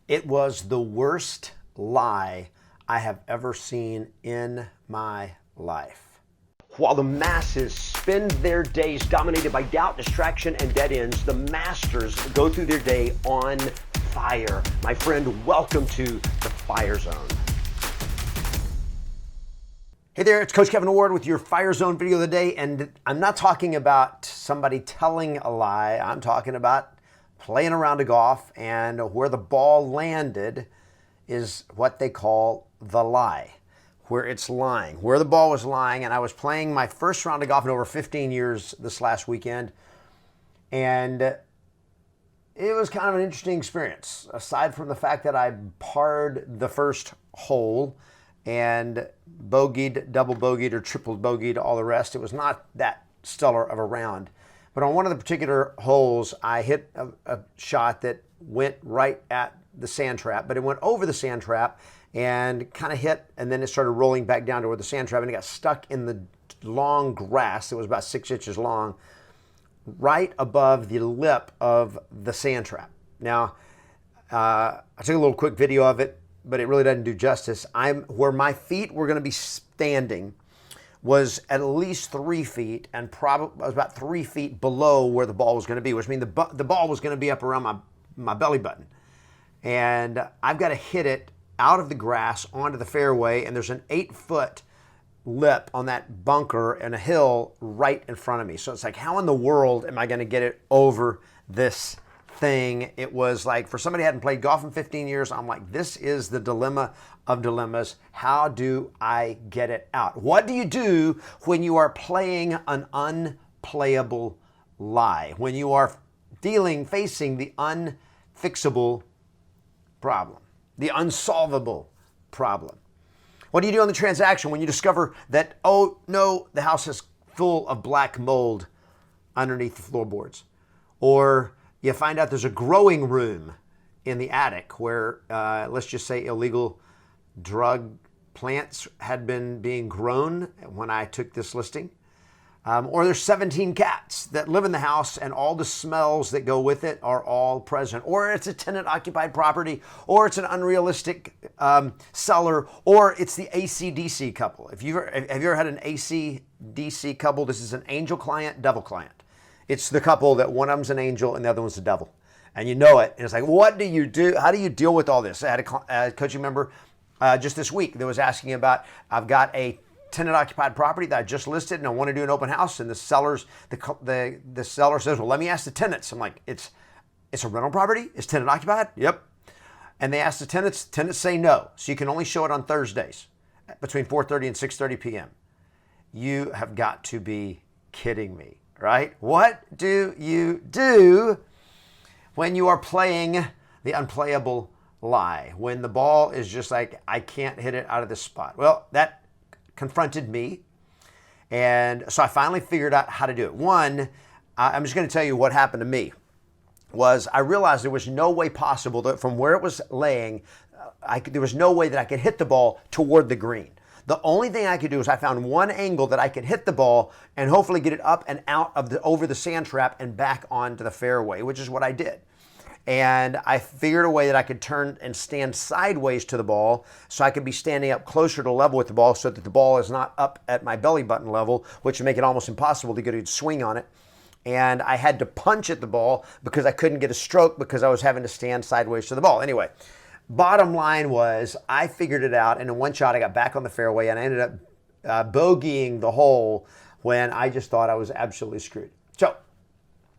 It was the worst lie I have ever seen in my life. While the masses spend their days dominated by doubt, distraction, and dead ends, the masters go through their day on fire. My friend, welcome to the Fire Zone. Hey there, it's Coach Kevin Ward with your Fire Zone video of the day, and I'm not talking about somebody telling a lie. I'm talking about playing around a golf, and where the ball landed is what they call the lie, where it's lying, where the ball was lying. And I was playing my first round of golf in over 15 years this last weekend, and it was kind of an interesting experience. Aside from the fact that I parred the first hole and bogeyed, double bogeyed, or triple bogeyed all the rest, it was not that stellar of a round. But on one of the particular holes, I hit a shot that went right at the sand trap, but it went over the sand trap and kind of hit, and then it started rolling back down toward the sand trap, and it got stuck in the long grass. It was about 6 inches long, right above the lip of the sand trap. Now, I took a little quick video of it, but it really doesn't do justice. Where my feet were going to be standing was at least 3 feet, and probably was about 3 feet below where the ball was going to be, which means the ball was going to be up around my belly button. And I've got to hit it out of the grass onto the fairway, and there's an 8-foot lip on that bunker and a hill right in front of me. So it's like, how in the world am I going to get it over this thing? It was like, for somebody who hadn't played golf in 15 years, I'm like, this is the dilemma of dilemmas. How do I get it out? What do you do when you are playing an unplayable lie? When you are facing the unfixable problem, the unsolvable problem? What do you do on the transaction when you discover that, oh no, the house is full of black mold underneath the floorboards? Or you find out there's a growing room in the attic where, let's just say, illegal drug plants had been being grown when I took this listing. Or there's 17 cats that live in the house, and all the smells that go with it are all present. Or it's a tenant-occupied property, or it's an unrealistic seller, or it's the AC/DC couple. Have you ever had an AC/DC couple? This is an angel client, devil client. It's the couple that one of them's an angel and the other one's the devil. And you know it. And it's like, what do you do? How do you deal with all this? I had a coaching member just this week that was asking about, I've got a tenant-occupied property that I just listed and I want to do an open house. And the seller says, well, let me ask the tenants. I'm like, it's a rental property? It's tenant-occupied? Yep. And they ask the tenants. Tenants say no. So you can only show it on Thursdays between 4:30 and 6:30 p.m. You have got to be kidding me. Right? What do you do when you are playing the unplayable lie? When the ball is just like, I can't hit it out of this spot. Well, that confronted me. And so I finally figured out how to do it. One, I'm just going to tell you what happened to me. Was I realized there was no way possible that from where it was laying, there was no way that I could hit the ball toward the green. The only thing I could do is I found one angle that I could hit the ball and hopefully get it up and out of over the sand trap and back onto the fairway, which is what I did. And I figured a way that I could turn and stand sideways to the ball so I could be standing up closer to level with the ball so that the ball is not up at my belly button level, which would make it almost impossible to get a swing on it. And I had to punch at the ball because I couldn't get a stroke because I was having to stand sideways to the ball. Anyway, bottom line was I figured it out, and in one shot I got back on the fairway, and I ended up bogeying the hole when I just thought I was absolutely screwed. So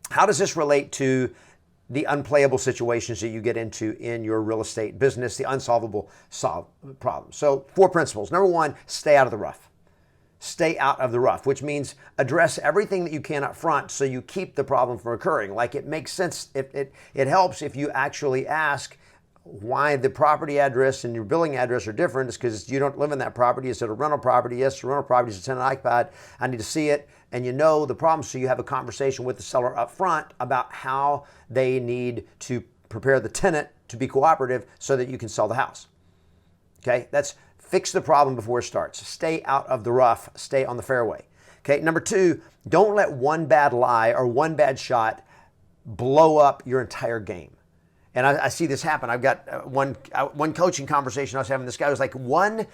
how does this relate to the unplayable situations that you get into in your real estate business, the unsolvable problems? So 4 principles. Number 1, stay out of the rough. Stay out of the rough, which means address everything that you can up front so you keep the problem from occurring. Like, it makes sense, it helps if you actually ask why the property address and your billing address are different. Is because you don't live in that property. Is it a rental property? Yes, the rental property is a tenant occupied. I need to see it. And you know the problem, so you have a conversation with the seller up front about how they need to prepare the tenant to be cooperative so that you can sell the house. Okay, that's fix the problem before it starts. Stay out of the rough, stay on the fairway. Okay, number 2, don't let one bad lie or one bad shot blow up your entire game. And I see this happen. I've got one coaching conversation I was having. This guy was like, one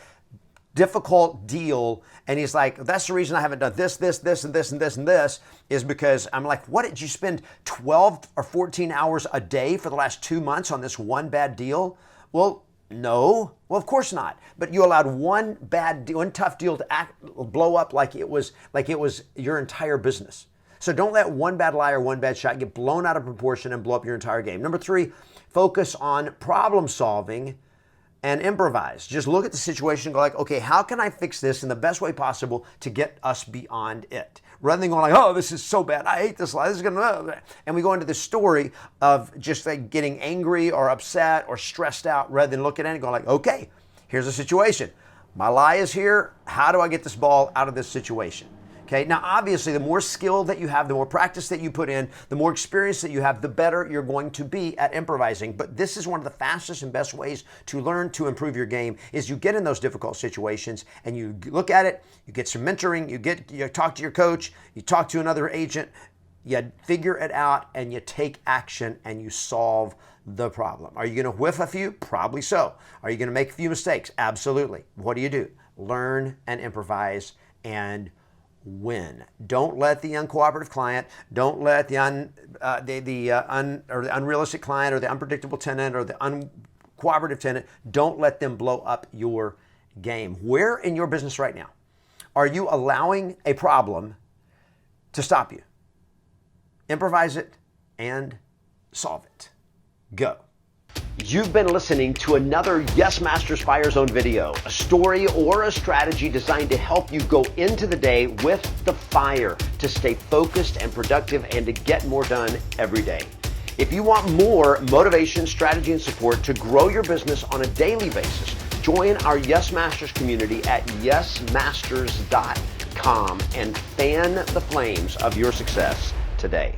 difficult deal, and he's like, that's the reason I haven't done this, and this, and this, is because I'm like, what, did you spend 12 or 14 hours a day for the last 2 months on this one bad deal? Well, no. Well, of course not. But you allowed one tough deal to blow up like it was your entire business. So don't let one bad lie or one bad shot get blown out of proportion and blow up your entire game. Number 3, focus on problem solving and improvise. Just look at the situation and go like, okay, how can I fix this in the best way possible to get us beyond it? Rather than going like, oh, this is so bad, I hate this lie, this is gonna, and we go into the story of just like getting angry or upset or stressed out, rather than looking at it and go like, okay, here's the situation. My lie is here. How do I get this ball out of this situation? Okay, now obviously the more skill that you have, the more practice that you put in, the more experience that you have, the better you're going to be at improvising. But this is one of the fastest and best ways to learn to improve your game, is you get in those difficult situations and you look at it, you get some mentoring, you talk to your coach, you talk to another agent, you figure it out, and you take action and you solve the problem. Are you going to whiff a few? Probably so. Are you going to make a few mistakes? Absolutely. What do? Learn and improvise and win. Don't let the uncooperative client, don't let the unrealistic client or the unpredictable tenant or the uncooperative tenant, don't let them blow up your game. Where in your business right now are you allowing a problem to stop you? Improvise it and solve it. Go. You've been listening to another Yes Masters Fire Zone video, a story or a strategy designed to help you go into the day with the fire, to stay focused and productive and to get more done every day. If you want more motivation, strategy, and support to grow your business on a daily basis, join our Yes Masters community at yesmasters.com and fan the flames of your success today.